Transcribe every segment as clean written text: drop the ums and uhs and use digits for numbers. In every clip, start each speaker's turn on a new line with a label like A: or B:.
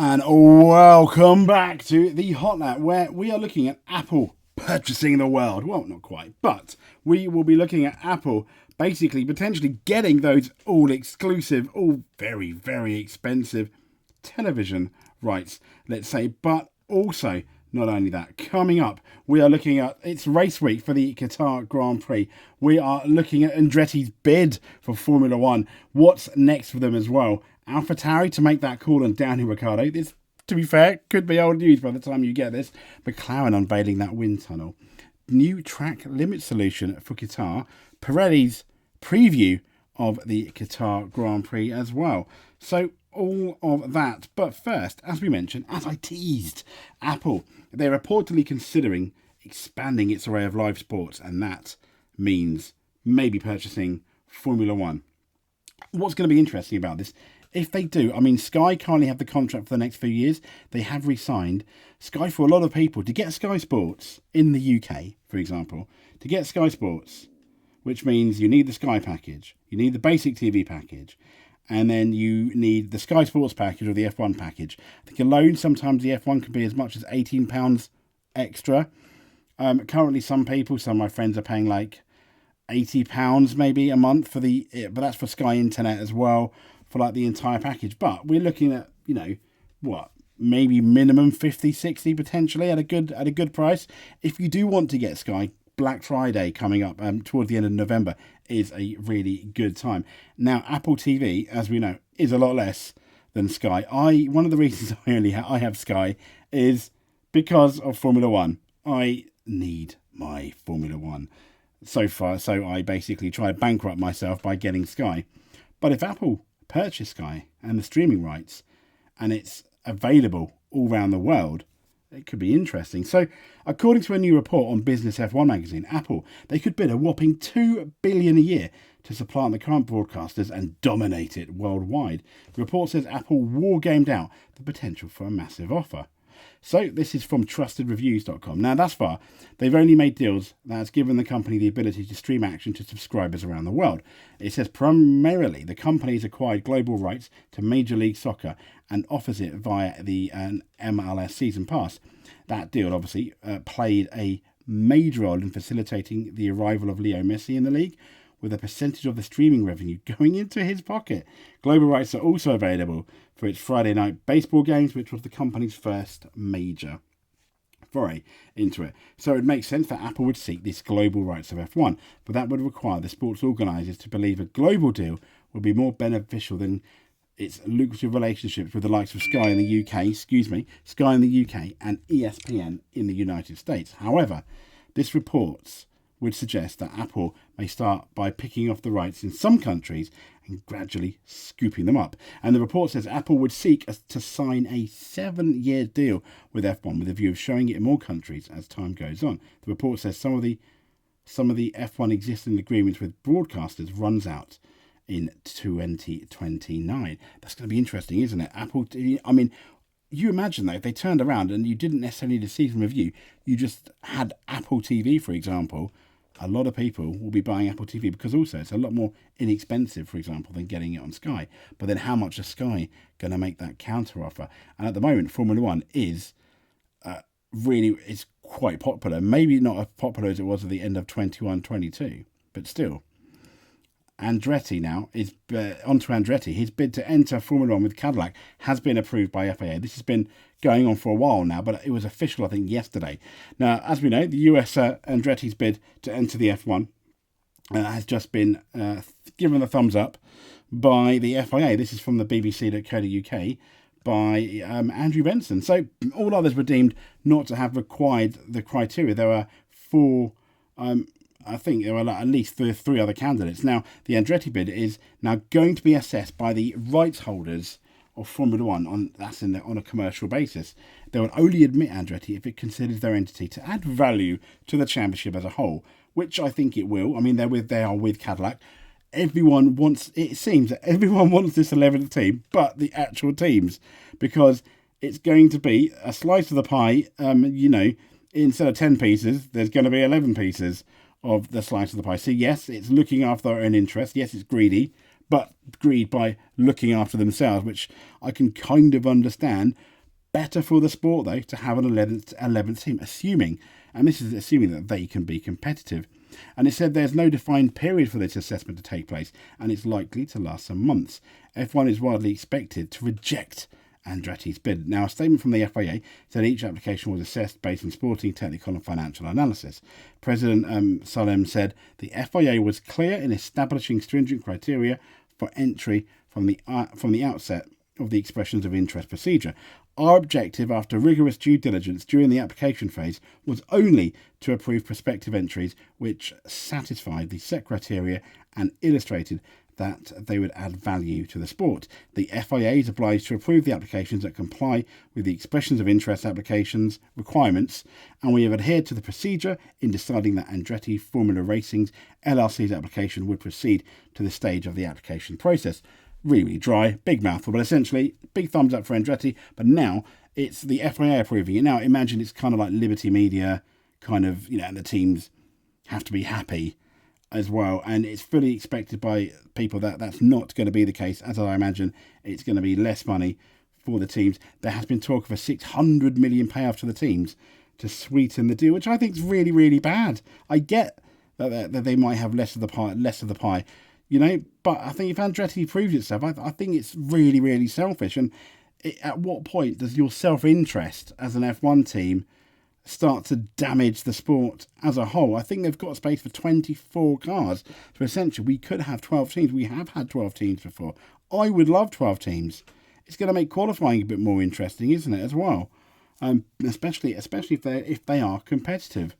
A: And welcome back to the Hot Lap, where we are looking at Apple purchasing the world. Well, not quite, but we will be looking at Apple basically potentially getting those all exclusive, all very, very expensive television rights, let's say. But also, not only that, coming up, we are looking at, it's race week for the Qatar Grand Prix. We are looking at Andretti's bid for Formula One. What's next for them as well? AlphaTauri to make that call on Dnaiel Ricciardo. This, to be fair, could be old news by the time you get this. McLaren unveiling that wind tunnel. New track limit solution for Qatar. Pirelli's preview of the Qatar Grand Prix as well. So all of that. But first, as we mentioned, as I teased, Apple, they're reportedly considering expanding its array of live sports, and that means maybe purchasing Formula One. What's going to be interesting about this, if they do, I mean, Sky currently have the contract for the next few years. They have re-signed. Sky, for a lot of people, to get Sky Sports in the UK, for example, to get Sky Sports, which means you need the Sky package, you need the basic TV package, and then you need the Sky Sports package or the F1 package. I think alone, sometimes the F1 can be as much as £18 extra. Currently, some of my friends are paying like £80 maybe a month for but that's for Sky Internet as well, for like the entire package. But we're looking at, maybe minimum 50, 60 potentially at a good price. If you do want to get Sky, Black Friday coming up towards the end of November is a really good time. Now, Apple TV, as we know, is a lot less than Sky. One of the reasons I have Sky is because of Formula One. I need my Formula One so far, so I basically try to bankrupt myself by getting Sky. But if Apple purchase Sky and the streaming rights, and it's available all around the world, it could be interesting. So, according to a new report on Business F1 magazine, Apple, they could bid a whopping $2 billion a year to supplant the current broadcasters and dominate it worldwide. The report says Apple war-gamed out the potential for a massive offer. So, this is from trustedreviews.com. Now, thus far, they've only made deals that has given the company the ability to stream action to subscribers around the world. It says primarily the company has acquired global rights to Major League Soccer and offers it via the MLS Season Pass. That deal, obviously, played a major role in facilitating the arrival of Leo Messi in the league, with a percentage of the streaming revenue going into his pocket. Global rights are also available for its Friday night baseball games, which was the company's first major foray into it. So it makes sense that Apple would seek these global rights of F1, but that would require the sports organisers to believe a global deal would be more beneficial than its lucrative relationships with the likes of Sky in the UK, and ESPN in the United States. However, this report would suggest that Apple may start by picking off the rights in some countries and gradually scooping them up. And the report says Apple would seek to sign a 7-year deal with F1 with a view of showing it in more countries as time goes on. The report says some of the F1 existing agreements with broadcasters runs out in 2029. That's going to be interesting, isn't it? Apple, I mean, you imagine though, if they turned around and you didn't necessarily need a season review, you just had Apple TV, for example. A lot of people will be buying Apple TV because also it's a lot more inexpensive, for example, than getting it on Sky. But then how much is Sky going to make that counter offer? And at the moment, Formula One is it's quite popular. Maybe not as popular as it was at the end of 21-22, but still. Andretti now is onto Andretti. His bid to enter Formula One with Cadillac has been approved by FIA. This has been going on for a while now, but it was official, I think, yesterday. Now, as we know, the US Andretti's bid to enter the F1 has just been given the thumbs up by the FIA. This is from the BBC.co.uk by Andrew Benson. So all others were deemed not to have required the criteria. There were four. I think there were at least three other candidates. Now, the Andretti bid is now going to be assessed by the rights holders of Formula One on a commercial basis. They will only admit Andretti if it considers their entity to add value to the championship as a whole, which I think it will. I mean, they are with Cadillac. It seems that everyone wants this 11th team, but the actual teams, because it's going to be a slice of the pie. Instead of 10 pieces, there's going to be 11 pieces of the slice of the pie. So yes, it's looking after their own interest. Yes, it's greedy, but greed by looking after themselves, which I can kind of understand. Better for the sport, though, to have an 11th team, assuming that they can be competitive. And it said there's no defined period for this assessment to take place, and it's likely to last some months. F1 is widely expected to reject Andretti's bid. Now, a statement from the FIA said each application was assessed based on sporting, technical and financial analysis. President Salem said the FIA was clear in establishing stringent criteria for entry from the outset of the expressions of interest procedure. Our objective, after rigorous due diligence during the application phase, was only to approve prospective entries which satisfied the set criteria and illustrated that they would add value to the sport. The FIA is obliged to approve the applications that comply with the expressions of interest applications requirements, and we have adhered to the procedure in deciding that Andretti Formula Racing's LLC's application would proceed to the stage of the application process. Really dry, big mouthful, but essentially big thumbs up for Andretti. But now it's the FIA approving it. Now imagine it's kind of like Liberty Media, kind of, and the teams have to be happy as well. And it's fully expected by people that that's not going to be the case. As I imagine, it's going to be less money for the teams. There has been talk of a $600 million payoff to the teams to sweeten the deal, which I think is really, really bad. I get that they might have less of the pie. But I think if Andretti proves itself, I think it's really, really selfish. And at what point does your self-interest as an F1 team start to damage the sport as a whole? I think they've got space for 24 cars. So essentially, we could have 12 teams. We have had 12 teams before. I would love 12 teams. It's going to make qualifying a bit more interesting, isn't it, as well? Especially if they are competitive.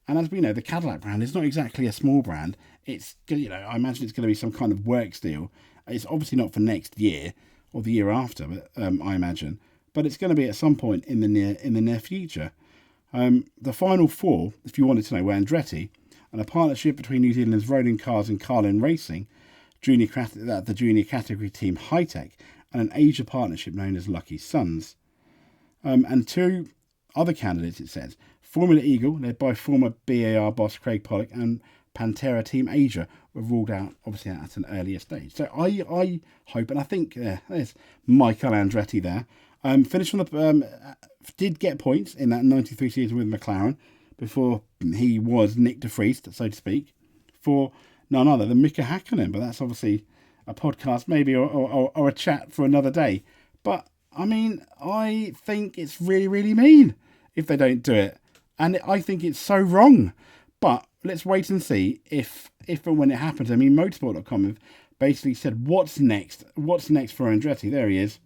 A: And as we know, the Cadillac brand is not exactly a small brand. It's, I imagine it's going to be some kind of works deal. It's obviously not for next year or the year after, but I imagine. But it's going to be at some point in the near future. The final four, if you wanted to know, were Andretti, and a partnership between New Zealand's Ronin Cars and Carlin Racing, the junior category team Hitech, and an Asia partnership known as Lucky Sons. And two other candidates, it says, Formula Eagle, led by former BAR boss Craig Pollock, and Pantera Team Asia were ruled out, obviously, at an earlier stage. So I hope, and I think there's Michael Andretti there. Finished on did get points in that 93 season with McLaren before he was Nick de Vries, so to speak, for none other than Mika Hakkinen. But that's obviously a podcast maybe or a chat for another day. But, I mean, I think it's really, really mean if they don't do it. And I think it's so wrong. But let's wait and see if and when it happens. I mean, motorsport.com have basically said, what's next? What's next for Andretti? There he is.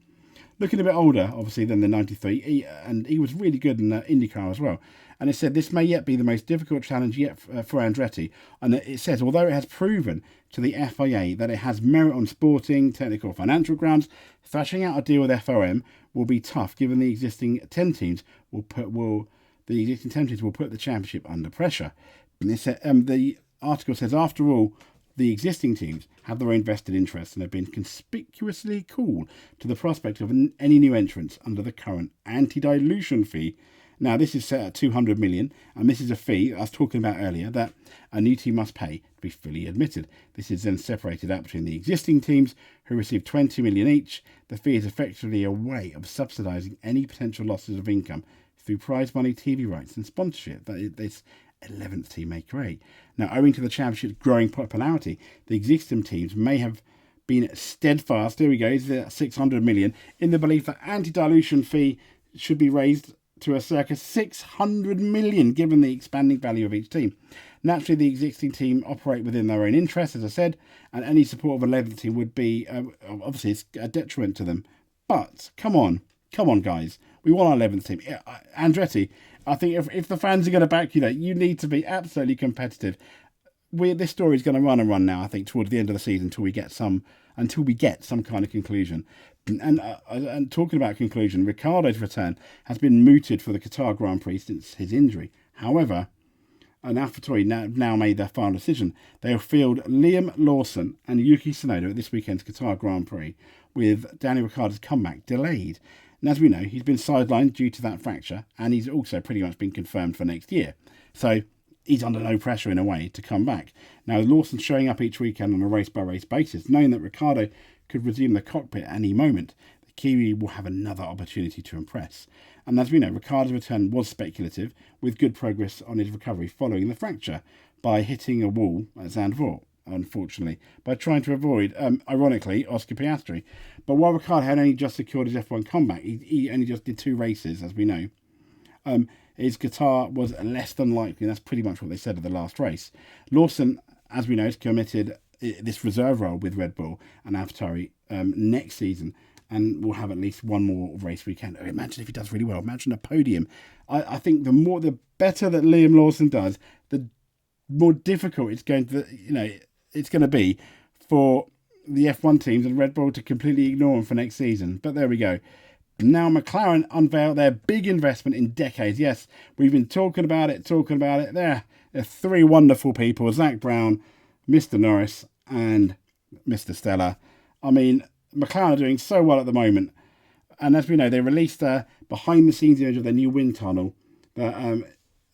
A: Looking a bit older, obviously, than the 93. And he was really good in IndyCar as well. And it said, this may yet be the most difficult challenge yet for Andretti. And it says, although it has proven to the FIA that it has merit on sporting, technical, financial grounds, thrashing out a deal with FOM will be tough, given the existing 10 teams will put the championship under pressure. And the article says, after all, the existing teams have their own vested interests and have been conspicuously cool to the prospect of any new entrants under the current anti-dilution fee. Now, this is set at $200 million, and this is a fee I was talking about earlier that a new team must pay to be fully admitted. This is then separated out between the existing teams, who receive $20 million each. The fee is effectively a way of subsidising any potential losses of income through prize money, TV rights and sponsorship that this 11th team may create. Now, owing to the championship's growing popularity, the existing teams may have been steadfast, here we go, $600 million, in the belief that anti-dilution fee should be raised to a circa $600 million, given the expanding value of each team. Naturally, the existing team operate within their own interests, as I said, and any support of 11th team would be, obviously, it's a detriment to them. But, come on, guys. We want our 11th team. Andretti, I think if the fans are going to back you, you need to be absolutely competitive. This story is going to run and run now, I think, towards the end of the season until we get some kind of conclusion. And talking about conclusion, Ricciardo's return has been mooted for the Qatar Grand Prix since his injury. However, AlphaTauri now made their final decision. They'll field Liam Lawson and Yuki Tsunoda at this weekend's Qatar Grand Prix, with Daniel Ricciardo's comeback delayed. And as we know, he's been sidelined due to that fracture, and he's also pretty much been confirmed for next year. So he's under no pressure, in a way, to come back. Now, Lawson's showing up each weekend on a race-by-race basis, knowing that Ricciardo could resume the cockpit at any moment. The Kiwi will have another opportunity to impress. And as we know, Ricciardo's return was speculative, with good progress on his recovery following the fracture by hitting a wall at Zandvoort, unfortunately, by trying to avoid, ironically, Oscar Piastri. But while Ricciardo had only just secured his F1 comeback, he only just did 2 races, as we know. His Qatar was less than likely, and that's pretty much what they said at the last race. Lawson, as we know, has committed this reserve role with Red Bull and AlphaTauri next season, and will have at least one more race weekend. Imagine if he does really well. Imagine a podium. I think the better that Liam Lawson does, the more difficult it's going to be for the F1 teams and Red Bull to completely ignore him for next season. But there we go. Now McLaren unveiled their big investment in decades. Yes, we've been talking about it. They're 3 wonderful people: Zach Brown, Mr. Norris, and Mr. Stella. I mean, McLaren are doing so well at the moment. And as we know, they released a behind-the-scenes image of their new wind tunnel that,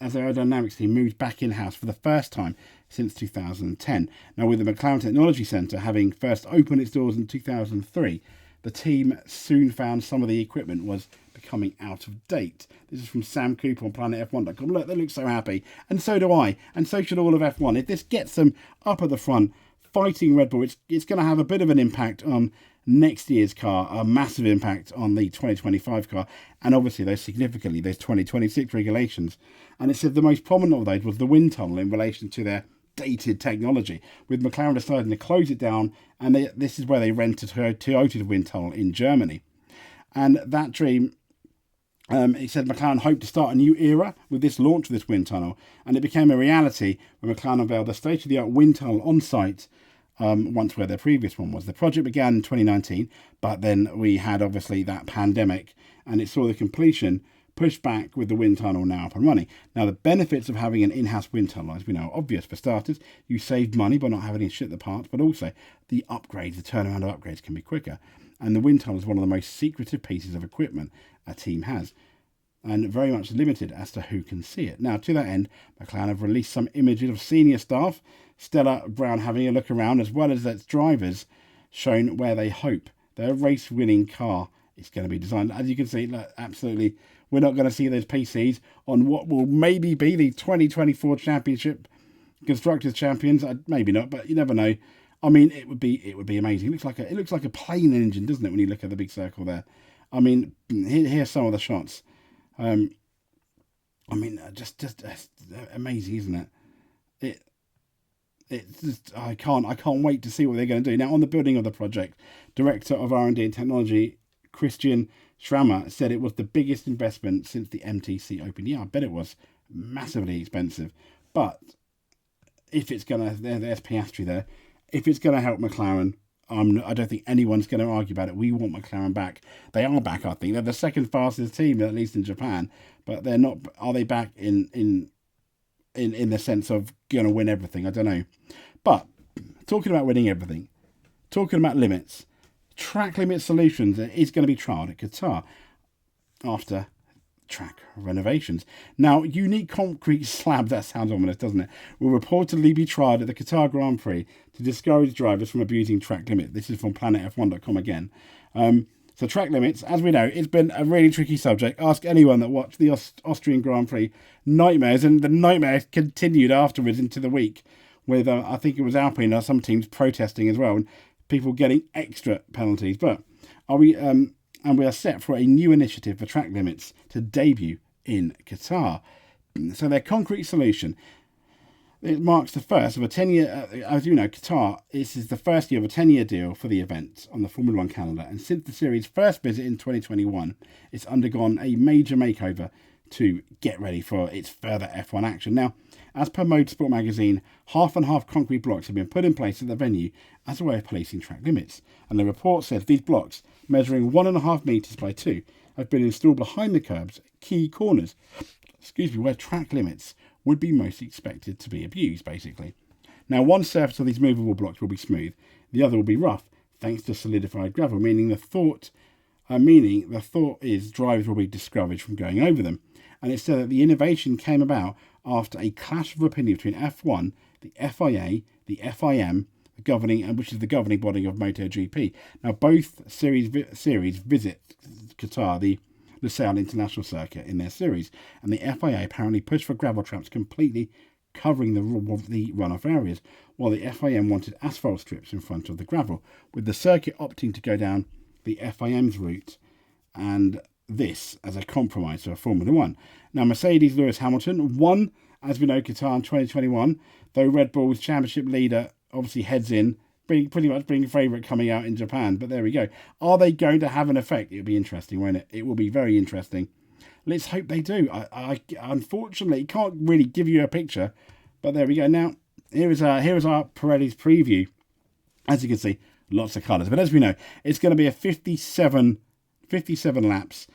A: as their aerodynamics team moved back in-house for the first time since 2010. Now, with the McLaren Technology Centre having first opened its doors in 2003, the team soon found some of the equipment was becoming out of date. This is from Sam Cooper on PlanetF1.com. Look, they look so happy. And so do I. And so should all of F1. If this gets them up at the front, fighting Red Bull, it's going to have a bit of an impact on next year's car, a massive impact on the 2025 car, and obviously those 2026 regulations. And it said the most prominent of those was the wind tunnel in relation to their dated technology, with McLaren deciding to close it down, and this is where they rented Toyota's wind tunnel in Germany. And that dream, it said McLaren hoped to start a new era with this launch of this wind tunnel, and it became a reality when McLaren unveiled the state-of-the-art wind tunnel on site once where their previous one was. The project began in 2019, but then we had obviously that pandemic, and it saw the completion pushed back with the wind tunnel now up and running. Now, the benefits of having an in-house wind tunnel, as we know, are obvious. For starters, you save money by not having to ship the parts, but also the upgrades, the turnaround of upgrades can be quicker. And the wind tunnel is one of the most secretive pieces of equipment a team has, and very much limited as to who can see it. Now, to that end, McLaren have released some images of senior staff, Stella Brown having a look around, as well as its drivers, showing where they hope their race-winning car is going to be designed. As you can see, look, absolutely, we're not going to see those PCs on what will maybe be the 2024 Championship Constructors Champions. Maybe not, but you never know. I mean, it would be amazing. It looks like a plane engine, doesn't it, when you look at the big circle there? I mean, here's some of the shots. Just amazing, isn't it? It's just, I can't wait to see what they're going to do. Now, on the building of the project, Director of R&D and Technology Christian Schrammer said it was the biggest investment since the MTC opened. Yeah, I bet it was massively expensive. But if it's going to, there's Piastri there. If it's going to help McLaren, I don't think anyone's going to argue about it. We want McLaren back. They are back, I think. They're the second fastest team, at least in Japan. But they're not. Are they back in the sense of going to win everything? I don't know. But talking about winning everything, talking about limits, track limit solutions is going to be trialled at Qatar after track renovations. Now, unique concrete slabs, that sounds ominous, doesn't it, will reportedly be trialled at the Qatar Grand Prix to discourage drivers from abusing track limits. This is from PlanetF1.com again. So track limits, as we know, it's been a really tricky subject. Ask anyone that watched the Austrian Grand Prix nightmares, and the nightmares continued afterwards into the week with, I think it was Alpine, some teams protesting as well, and people getting extra penalties. But we are set for a new initiative for track limits to debut in Qatar. So their concrete solution, it marks the first of a 10-year, as you know, Qatar, this is the first year of a 10-year deal for the event on the Formula One calendar. And since the series' first visit in 2021, it's undergone a major makeover to get ready for its further F1 action. Now, as per Motorsport magazine, half-and-half concrete blocks have been put in place at the venue as a way of policing track limits. And the report says these blocks, measuring 1.5 metres by 2, have been installed behind the curbs at key corners, where track limits would be most expected to be abused, basically. Now, one surface of these movable blocks will be smooth, the other will be rough, thanks to solidified gravel, meaning the thought is drivers will be discouraged from going over them. And it said that the innovation came about after a clash of opinion between F1, the FIA, the FIM, which is the governing body of MotoGP. Now, both series visit Qatar, the Lusail International Circuit, in their series, and the FIA apparently pushed for gravel traps completely covering the runoff areas, while the FIM wanted asphalt strips in front of the gravel, with the circuit opting to go down the FIM's route, and this as a compromise for Formula One. Now, Mercedes Lewis Hamilton won, as we know, Qatar in 2021, though Red Bull's championship leader obviously heads in, pretty much being a favourite coming out in Japan. But there we go. Are they going to have an effect? It'll be interesting, won't it? It will be very interesting. Let's hope they do. I unfortunately can't really give you a picture, but there we go. Now, here is our Pirelli's preview. As you can see, lots of colours. But as we know, it's going to be a 57 laps.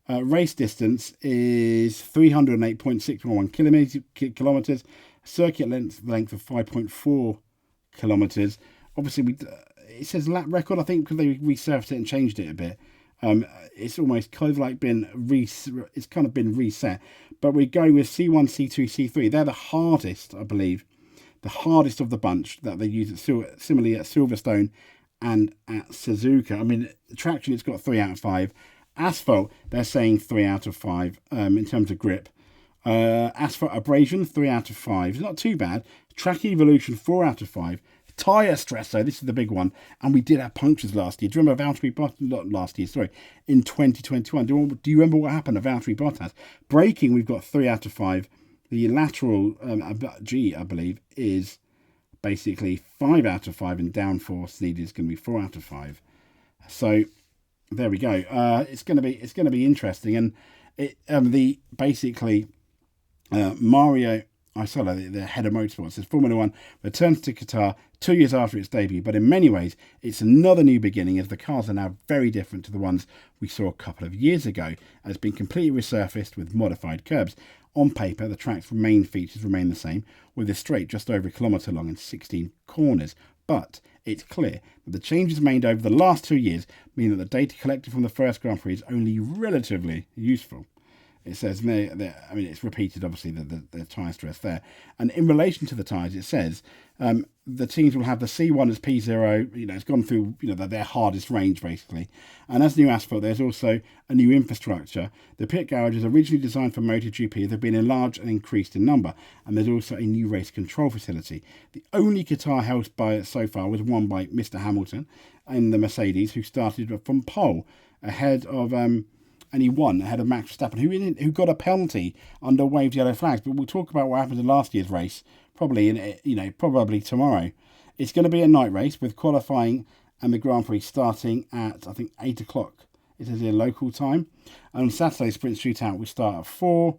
A: Race distance is 308.611 kilometres. Circuit length of 5.4 kilometres. Obviously, it says lap record, I think, because they resurfaced it and changed it a bit. It's almost kind of like been reset. But we're going with C1, C2, C3. They're the hardest, I believe. The hardest of the bunch that they use similarly at Silverstone and at Suzuka. I mean, traction, it's got 3 out of 5. Asphalt, they're saying 3 out of 5 in terms of grip. Asphalt abrasion, 3 out of 5. It's not too bad. Track evolution, 4 out of 5. Tyre stress, though, this is the big one. And we did have punctures last year. Do you remember Valtteri Bottas? Not last year, sorry. In 2021. Do you remember what happened to Valtteri Bottas? Braking, we've got 3 out of 5. The lateral G, I believe, is basically 5 out of 5. And downforce needed is going to be 4 out of 5. So there we go. It's going to be interesting. And Mario Isola, the head of motorsport, says Formula One returns to Qatar 2 years after its debut, but in many ways it's another new beginning, as the cars are now very different to the ones we saw a couple of years ago, and it's been completely resurfaced with modified curbs. On paper, the track's main features remain the same, with a straight just over a kilometre long and 16 corners, but it's clear that the changes made over the last 2 years mean that the data collected from the first Grand Prix is only relatively useful. It says, it's repeated, obviously, the tyre stress there. And in relation to the tyres, it says the teams will have the C1 as P0, it's gone through, their hardest range, basically. And as new asphalt, there's also a new infrastructure. The pit garages originally designed for MotoGP have been enlarged and increased in number. And there's also a new race control facility. The only Qatar held so far was won by Mr. Hamilton and the Mercedes, who started from pole ahead of... and he won ahead of Max Verstappen, who got a penalty under waved yellow flags. But we'll talk about what happened in last year's race, probably tomorrow. It's going to be a night race with qualifying and the Grand Prix starting at, I think, 8 o'clock. It is here local time. And on Saturday, sprint shootout will start at 4.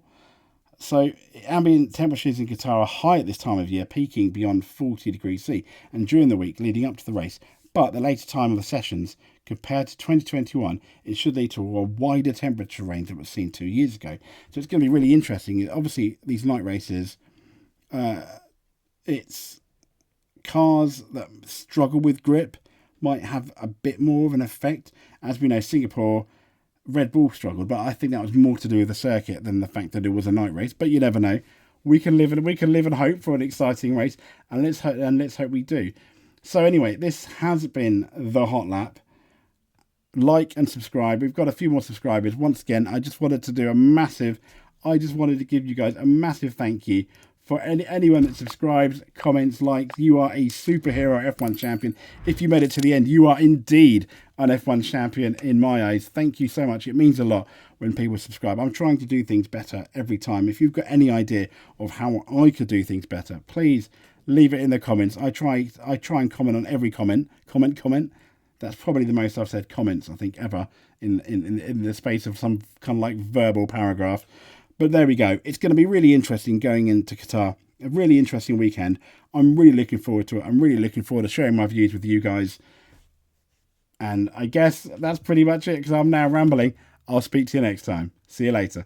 A: So ambient temperatures in Qatar are high at this time of year, peaking beyond 40 degrees C. And during the week leading up to the race, but the later time of the sessions, compared to 2021, it should lead to a wider temperature range that was seen 2 years ago. So it's going to be really interesting. Obviously, these night races, it's cars that struggle with grip might have a bit more of an effect. As we know, Singapore, Red Bull struggled, but I think that was more to do with the circuit than the fact that it was a night race. But you never know. We can live and hope for an exciting race, and let's hope we do. So anyway, this has been the Hot Lap. Like and subscribe. We've got a few more subscribers. Once again, I just wanted to give you guys a massive thank you for anyone that subscribes, comments, likes. You are a superhero F1 champion. If you made it to the end, you are indeed an F1 champion in my eyes. Thank you so much. It means a lot when people subscribe. I'm trying to do things better every time. If you've got any idea of how I could do things better, please leave it in the comments. I try and comment on every comment. That's probably the most I've said comments, I think, ever in the space of some kind of like verbal paragraph. But there we go. It's going to be really interesting going into Qatar. A really interesting weekend. I'm really looking forward to it. I'm really looking forward to sharing my views with you guys. And I guess that's pretty much it, because I'm now rambling. I'll speak to you next time. See you later.